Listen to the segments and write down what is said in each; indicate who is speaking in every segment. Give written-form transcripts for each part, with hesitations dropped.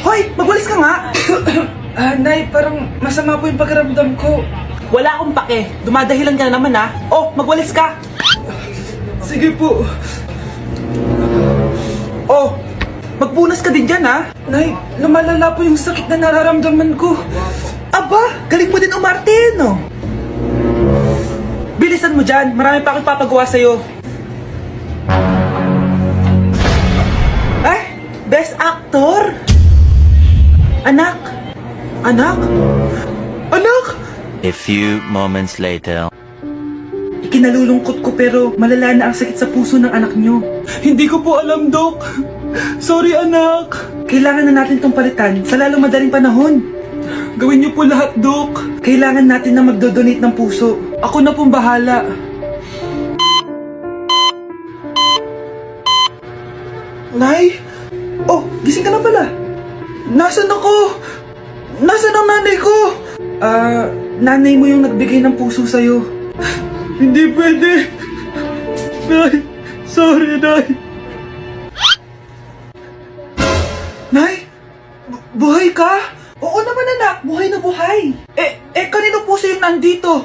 Speaker 1: Hoy! Magwalis ka nga! Nay, parang masama po yung pakiramdam ko. Wala akong pake. Dumadahilan ka na naman ha. Oh, magwalis ka! Sige po. Oh, magpunas ka din dyan ha. Nay, lumalala po yung sakit na nararamdaman ko. Aba, galing mo din umarte, no? Bilisan mo dyan. Marami pa akong papagawa sa'yo. Best Actor? Anak? Anak? Anak?
Speaker 2: A few moments later.
Speaker 1: Ikinalulungkot ko pero malala na ang sakit sa puso ng anak nyo. Hindi ko po alam, Dok. Sorry, anak. Kailangan na natin tong palitan sa lalong madaling panahon. Gawin niyo po lahat, Dok. Kailangan natin na magdodonate ng puso. Ako na pong bahala. Nay? Oh, gising ka na pala. Nasaan ako? Nasaan ang nanay ko? Nanay mo yung nagbigay ng puso sa'yo. Hindi pwede. Nay, sorry, Nay. Nay? Buhay ka? Oo naman, anak. Buhay na buhay. Kanino puso yung nandito?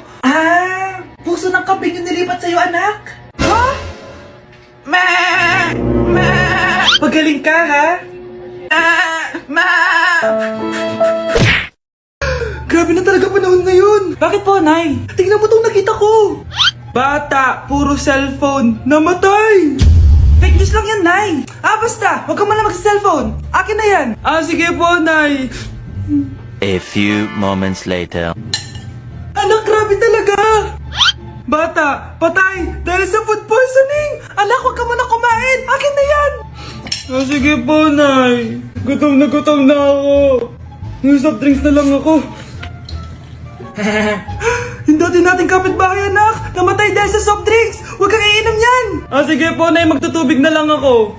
Speaker 1: Puso ng kambing yung nilipat sa'yo, anak. Ha? Ma! Magaling ka, ha? Grabe na talaga panahon ngayon. Bakit po, Nay? Tingnan mo tong nakita ko. Bata, puro cellphone, namatay. Fake news lang yan, Nay. Basta, huwag ka man lang mag-cellphone. Akin na yan. Sige po, Nay.
Speaker 2: A few moments later.
Speaker 1: Anak, grabe talaga. Bata, patay dahil sa food poisoning. Anak, huwag ka muna kumain. Akin na yan. Sige po, Nay. Gutom na ako. Soft drinks na lang ako. Yung dati nating kapitbahay, anak. Namatay dahil sa soft drinks. Huwag kang iinom yan. Sige po, Nay. Magtutubig na lang ako.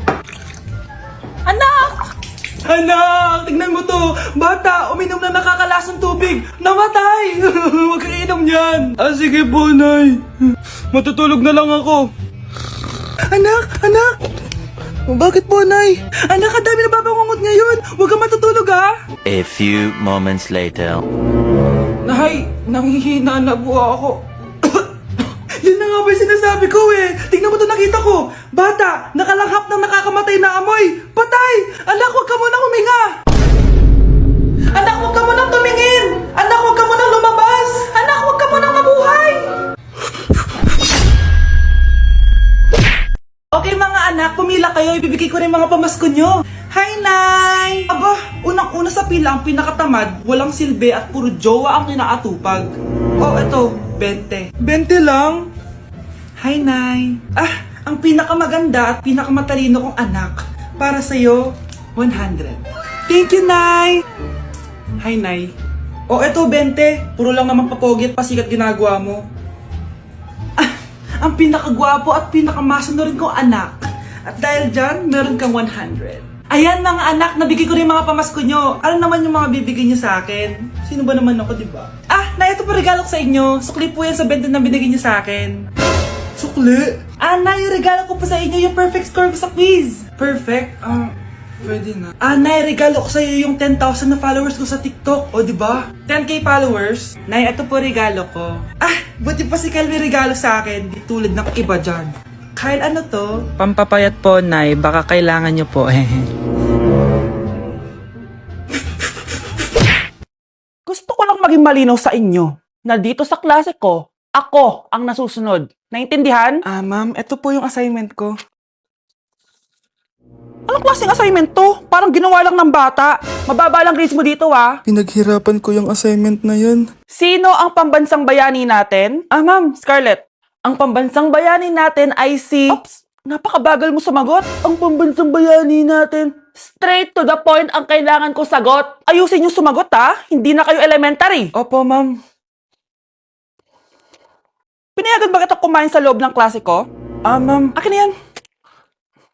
Speaker 1: Anak! Anak! Tignan mo to. Bata, uminom na nakakalasang tubig. Namatay! Huwag kang iinom yan. Sige po, Nay. Matutulog na lang ako. Anak! Bakit po, Nay? Anak, ang dami na babangungot ngayon. Huwag kang matutulog, ha?
Speaker 2: A few moments later.
Speaker 1: Nay, nanghihina na po ako. Yun na nga ba yung sinasabi ko eh. Tingnan mo ito nakita ko. Bata, nakalanghap ng nakakamatay na amoy. Patay! Anak, huwag ka munang huminga. Anak, huwag ka munang tumingin. Anak, huwag ka munang lumabas. Anak, huwag ka munang mabuhay. Okay mga anak, pumila kayo. Ibibigay ko rin mga pamasko nyo. Hi, Nay! Aba, unang-una sa pila ang pinakatamad, walang silbi at puro jowa ang kinaatupag. Oh, eto, 20. 20 lang? Hi, Nay. Ang pinakamaganda at pinakamatalino kong anak. Para sa'yo, 100. Thank you, Nay! Hi, Nay. Oh, eto, 20. Puro lang naman papogi at pasikat ginagawa mo. Ang pinakagwapo at pinakamasano rin kong anak. At dahil dyan, meron kang 100. Ayan mga anak, nabigay ko rin mga pamasko nyo. Ano naman yung mga bibigay nyo sa akin? Sino ba naman ako, diba? Na ito po regalo ko sa inyo. Sukli po yan sa 20 na binigay nyo sa akin. Sukli? Na yung regalo ko po sa inyo, yung perfect score ko sa quiz. Perfect? Pwede na. Nay, regalo ko sa iyo yung 10,000 na followers ko sa TikTok. O, diba? 10k followers. Nay, ito po regalo ko. Buti pa si Kyle may regalo sa akin. Di tulad ng iba dyan. Kyle, ano to? Pampapayat po, Nay. Baka kailangan nyo po. Gusto ko lang maging malinaw sa inyo na dito sa klase ko, ako ang nasusunod. Naintindihan? Ma'am, ito po yung assignment ko. Anong klaseng assignment to? Parang ginawa lang ng bata. Mababa lang grades mo dito, ha?
Speaker 3: Pinaghirapan ko yung assignment na yun.
Speaker 1: Sino ang pambansang bayani natin? Ma'am, Scarlett. Ang pambansang bayani natin ay si... Oops! Napakabagal mo sumagot. Ang pambansang bayani natin. Straight to the point ang kailangan ko sagot. Ayusin yung sumagot, ha? Hindi na kayo elementary. Opo, ma'am. Pinayagan ba kita kumain sa loob ng klase ko? Ma'am. Akin na yan.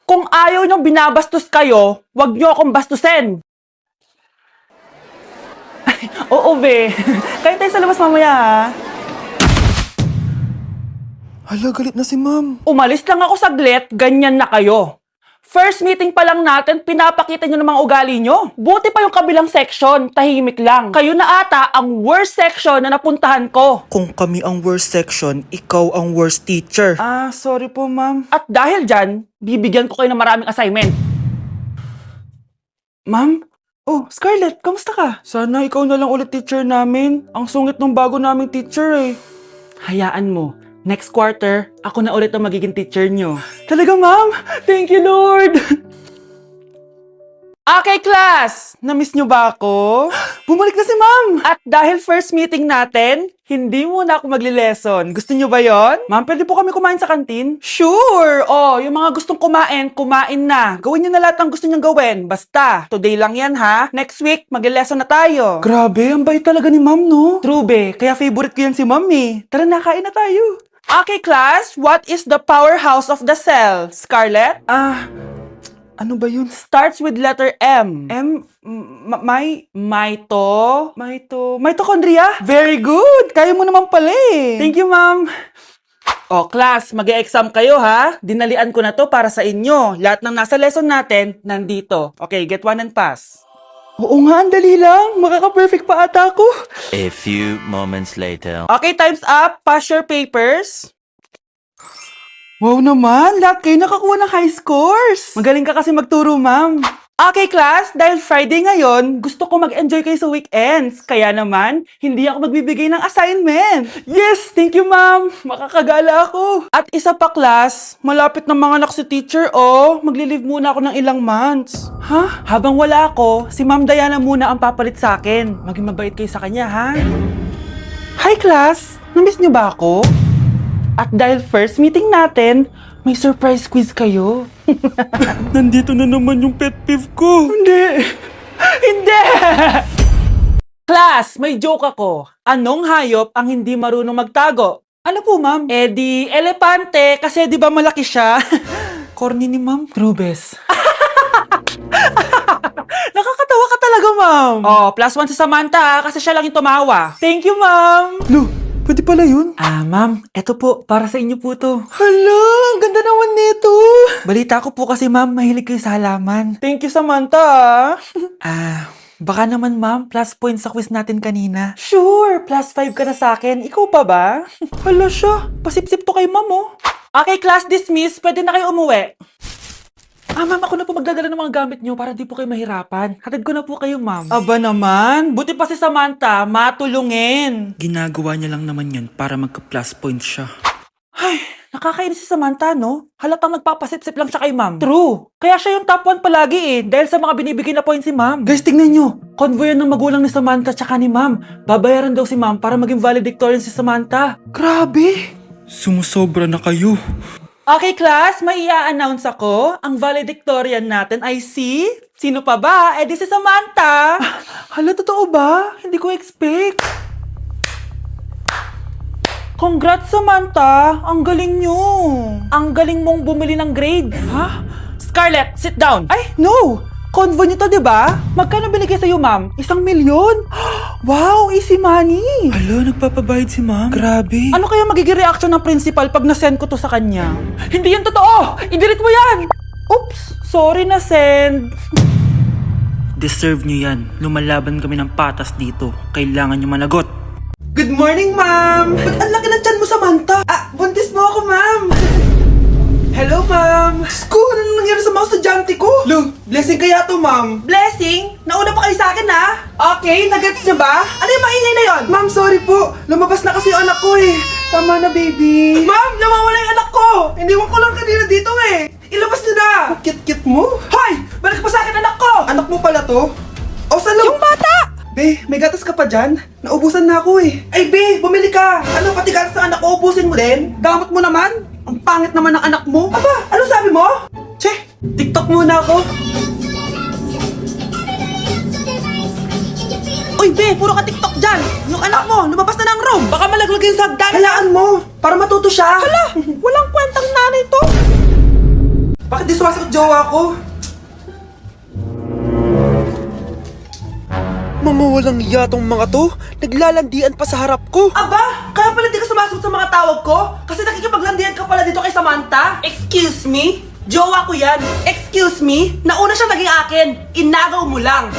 Speaker 1: Kung ayaw niyong binabastos kayo, wag niyo akong bastusin. Oo, be. Kain tayo sa labas mamaya, ha?
Speaker 3: Hala, galit na si ma'am.
Speaker 1: Umalis lang ako saglit, ganyan na kayo. First meeting pa lang natin, pinapakita nyo ng mga ugali nyo. Buti pa yung kabilang section, tahimik lang. Kayo na ata ang worst section na napuntahan ko.
Speaker 3: Kung kami ang worst section, ikaw ang worst teacher.
Speaker 1: Ah, sorry po, ma'am. At dahil dyan, bibigyan ko kayo ng maraming assignment. Ma'am? Oh, Scarlett, kamusta ka? Sana ikaw na lang ulit teacher namin. Ang sungit ng bago naming teacher eh. Hayaan mo. Next quarter, ako na ulit ang magiging teacher nyo. Talaga, ma'am? Thank you, Lord! Okay, class! Na-miss nyo ba ako? Bumalik na si ma'am! At dahil first meeting natin, hindi muna ako magli-lesson. Gusto nyo ba yon? Ma'am, pwede po kami kumain sa kantin? Sure! Oh, yung mga gustong kumain, kumain na. Gawin nyo na lahat ng gusto nyong gawin. Basta, today lang yan ha. Next week, magli-lesson na tayo. Grabe, ang bait talaga ni ma'am, no? True, be. Kaya favorite ko yan si ma'am eh. Tara na, kain na tayo. Okay, class. What is the powerhouse of the cell? Scarlett? Ano ba yun? Starts with letter M. Mitochondria? Very good! Kaya mo naman pala eh. Thank you, ma'am. Oh, class, mag-e-exam kayo ha. Dinalian ko na to para sa inyo. Lahat ng nasa lesson natin, nandito. Okay, get one and pass. Oo nga, ang dali lang. Makaka-perfect pa ata ako.
Speaker 2: A few moments later.
Speaker 1: Okay, time's up. Pass your papers. Wow naman, lahat kayo nakakuha ng high scores. Magaling ka kasi magturo, ma'am. Okay, class, dahil Friday ngayon, gusto ko mag-enjoy kayo sa weekends. Kaya naman, hindi ako magbibigay ng assignment. Yes, thank you, ma'am. Makakagala ako. At isa pa, class, malapit na mga anak si teacher, oh. Magli-leave muna ako ng ilang months. Ha? Habang wala ako, si Ma'am Diana muna ang papalit sa akin. Maging mabait kayo sa kanya, ha? Hi, class. Namiss niyo ba ako? At dahil first meeting natin, may surprise quiz kayo.
Speaker 3: Nandito na naman yung pet peeve ko.
Speaker 1: Hindi! Hindi! Class, may joke ako. Anong hayop ang hindi marunong magtago? Ano po, ma'am? Eh di, elepante, kasi di ba malaki siya? Corny ni ma'am. Trubes. Nakakatawa ka talaga, ma'am. Oh, +1 si Samantha, kasi siya lang yung tumawa. Thank you, ma'am.
Speaker 3: Lo, pwede pala yun?
Speaker 1: Ma'am, eto po, para sa inyo po to.
Speaker 3: Hala, ang ganda naman nito.
Speaker 1: Balita ko po kasi, ma'am, mahilig kayo sa halaman. Thank you, Samantha. Baka naman, ma'am, plus points sa quiz natin kanina. Sure, +5 ka na sa akin. Ikaw pa ba? Hala siya, pasipsip to kay ma'am, oh. Okay, class dismiss. Pwede na kayo umuwi. Ma'am, ako na po magdadala ng mga gamit nyo para di po kayo mahirapan. Hatid ko na po kayo, ma'am. Aba naman, buti pa si Samantha, matulungin.
Speaker 3: Ginagawa niya lang naman yun para magka-plus point siya.
Speaker 1: Ay, nakakainis si Samantha, no? Halatang nagpapasip-sip lang siya kay ma'am. True. Kaya siya yung top 1 palagi eh, dahil sa mga binibigay na points si ma'am. Guys, tingnan nyo. Convoy yan ng magulang ni Samantha tsaka ni ma'am. Babayaran daw si ma'am para maging valedictorian si Samantha. Grabe.
Speaker 3: Sumusobra na kayo.
Speaker 1: Okay, class, may i-announce ako. Ang valedictorian natin ay si... Sino pa ba? Eh di si Samantha. Hala, totoo ba? Hindi ko expect. Congrats, Samantha! Ang galing nyo! Ang galing mong bumili ng grades! Ha? Scarlett, sit down! Ay, no! Convo nyo to, diba? Magkano binigay sa'yo, ma'am? 1 milyon? Wow, easy money!
Speaker 3: Hala, nagpapabayad si ma'am. Grabe.
Speaker 1: Ano kaya magiging reaction ng principal pag nasend ko to sa kanya? Hindi yan totoo! I-delete mo yan! Oops! Sorry na send.
Speaker 3: Deserve nyo yan. Lumalaban kami ng patas dito. Kailangan nyo managot.
Speaker 1: Good morning, ma'am! Ba't ang laki ng tiyan mo, Samantha? Buntis mo ako, ma'am! Hello, ma'am! Diyos ko, ano nangyari sa mga estudyante ko? Lo, blessing kaya to, ma'am. Blessing? Nauna pa kayo sa akin, ha? Okay, nagets niyo ba? Ano yung maingay na yon? Ma'am, sorry po. Lumabas na kasi yung anak ko, eh. Tama na, baby. Ma'am, nawawala yung anak ko! Iniwan ko lang kanina dito, eh. Ilabas niyo na! Kit-kit mo? Hoy! Balik pa sa akin, anak ko! Anak mo pala to? O, sa yung bata! Be, may gatas ka pa dyan? Naubusan na ako eh. Ay, Be, bumili ka! Ano, pati gatas ng anak ko, ubusin mo din? Damot mo naman? Ang pangit naman ng anak mo. Aba, ano sabi mo? Che, TikTok muna ako. Uy, Be, puro ka TikTok dyan. Yung anak mo, lumabas na ng room. Baka malaglag yung sagdan. Halaan mo, para matuto siya. Hala, walang kwentang nanay to. Bakit di sumasagot jowa ko?
Speaker 3: Mga walang yatong mga to, naglalandian pa sa harap ko.
Speaker 1: Aba, kaya pala di ka sumasagot sa mga tawag ko? Kasi nakikipaglandian ka pala dito kay Samantha? Excuse me? Jowa ko yan. Excuse me? Nauna siya naging akin. Inagaw mo lang.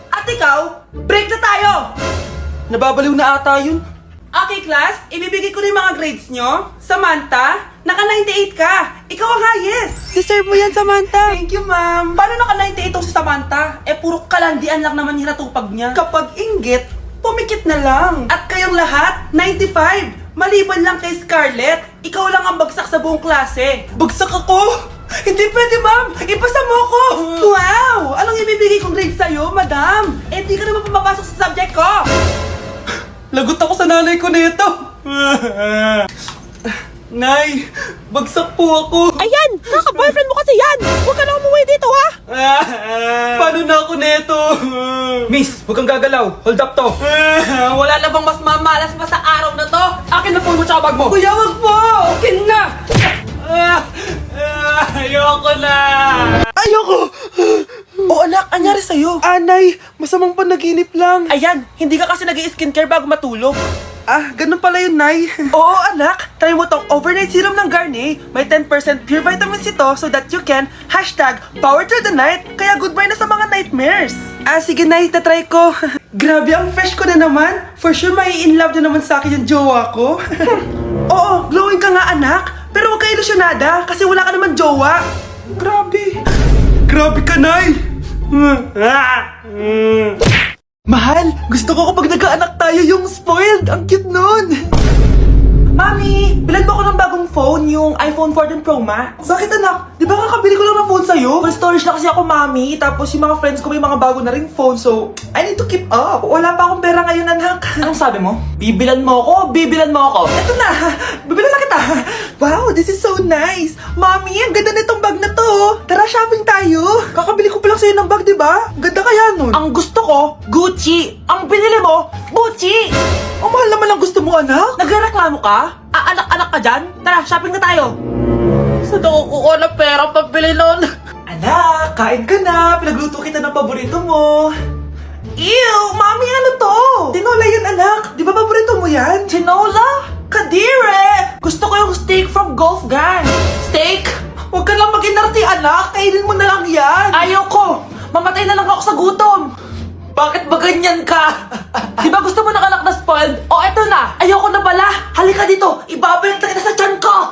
Speaker 1: At ikaw, break na tayo! Nababaliw na ata yun. Okay, class. Ibibigay ko na yung mga grades nyo. Samantha, naka-98 ka. Ikaw ang highest. Deserve mo yan, Samantha. Thank you, ma'am. Paano naka-98 si Samantha? Puro kalandian lang naman hinatupag niya. Kapag inggit, pumikit na lang. At kayong lahat, 95. Maliban lang kay Scarlett, ikaw lang ang bagsak sa buong klase. Bagsak ako? Hindi pwede, ma'am! Ipasa mo ako! Wow! Anong ibibigay kong grade sa'yo, madam? Di ka naman pumapasok sa subject ko! Lagot ako sa nanay ko nito! Nay, bagsak po ako!
Speaker 4: Ayan! Kaka-boyfriend mo kasi yan! Huwag ka na umuwi dito, ha?
Speaker 1: Paano na ako nito? Miss, huwag kang gagalaw. Hold up to. Wala na bang mas mamalas pa sa araw na to? Akin na phone mo tsaka bag mo. Kuya, wag po! Akin na! Ayoko na! Ayoko! O anak, anyari sa'yo? Anay, masamang panaginip lang. Ayan, hindi ka kasi nag-i-skincare bago matulog. Ganun pala yun, Nay. Oo, anak. Try mo tong overnight serum ng Garnier. May 10% pure vitamin C to so that you can #power through the night. Kaya goodbye na sa mga nightmares. Sige, Nay. Tatry ko. Grabe, ang fresh ko na naman. For sure, mai-in love na naman sa akin yung jowa ko. Oo, glowing ka nga, anak. Pero huwag ka ilusyonada kasi wala ka naman jowa. Grabe. Grabe ka, Nay. Mahal, gusto ko kapag nagkaanak tayo yung spoiled. Ang cute nun. Mami, bilan mo ako ng bagong phone, yung iPhone 14 Pro Max. Bakit anak? Di ba kakabili ko lang ng phone sa'yo? Full storage na kasi ako, Mami. Tapos yung mga friends ko may mga bago na ring phone, so I need to keep up. Wala pa akong pera ngayon, anak. Anong sabi mo? Bibilan mo ako? Bibilan mo ako? Eto na, bibilan na kita. Wow, this is so nice. Mami, ang ganda nitong bag na to. Tara, shopping tayo. Kakabili ko pa lang sa'yo ng bag, di ba? Ganda kaya nun. Ang gusto ko, Gucci. Ang binili mo, Gucci. Ang mahal naman ang gusto mo, anak. Nagrereklamo ka? Anak-anak ka dyan? Tara, shopping na tayo. Saan ako kukuha ng pera pabili nun? Anak, kain ka na. Pinagluto kita ng paborito mo. Ew, Mami, ano to? Tinola yan, anak. Di ba paborito mo yan? Tinola? Kadire! Gusto ko yung steak from Golf Gang. Steak? Huwag ka lang mag-inarte, anak. Kainin mo na lang yan. Ayoko. Mamatay na lang ako sa gutom. Bakit ba ganyan ka? Di ba gusto mo ng anak na spoiled? O eto na, ayoko na pala. Halika dito, ibabalik na kita sa tiyan ko.